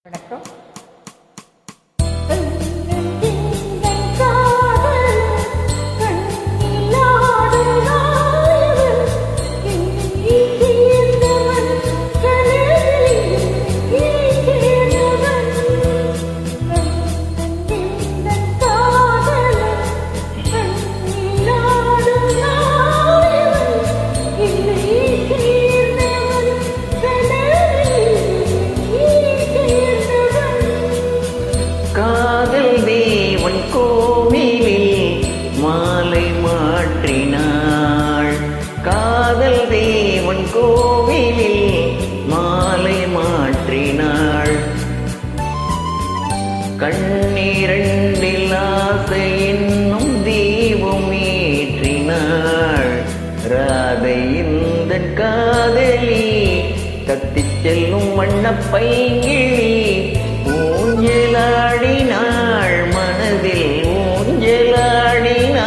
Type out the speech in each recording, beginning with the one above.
வணக்கம். காதல் தேவன் கோவிலில் மாலை மாற்றினாள். கண்ணீரண்டில் ஆசை என்னும் தீபம் ஏற்றினாள். ராதை இந்த காதலி தத்திச் செல்லும் வண்ணப்பைங்கிழி ஊஞ்சலாடினாள், மனதில் ஊஞ்சலாடினாள்.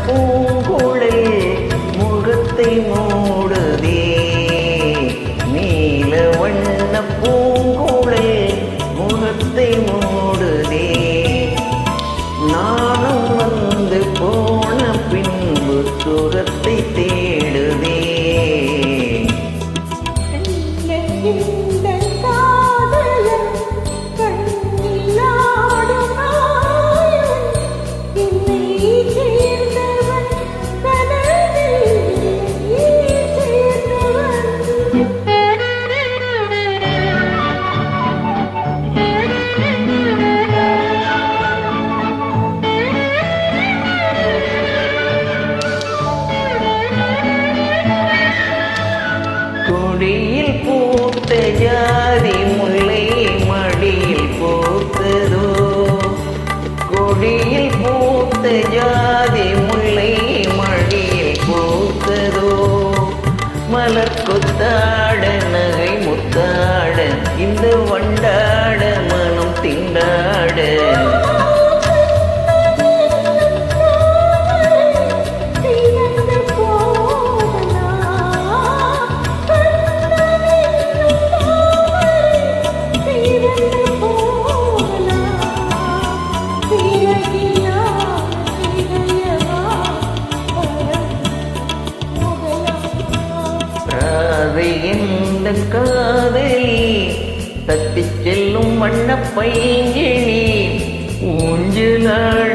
பூங்குழல் முகத்தை மூடுதே, நீல வண்ண பூங்குழல் முகத்தை மூடுதே. நானும் வந்து போன பின்பு சுகத்தை தேடுதே. கொடியில் பூத்த ஜாதி முல்லை மடியில் பூத்ததோ, கொடியில் பூத்த ஜாதி முல்லை மடியில் பூத்ததோ. மலர் கொத்தாட நகை முத்தாட இந்த வண்டாட மனம் திண்டாட. இந்த காதலி தத்திச் செல்லும் வண்ணப்பைங்கிழி ஊஞ்சலாட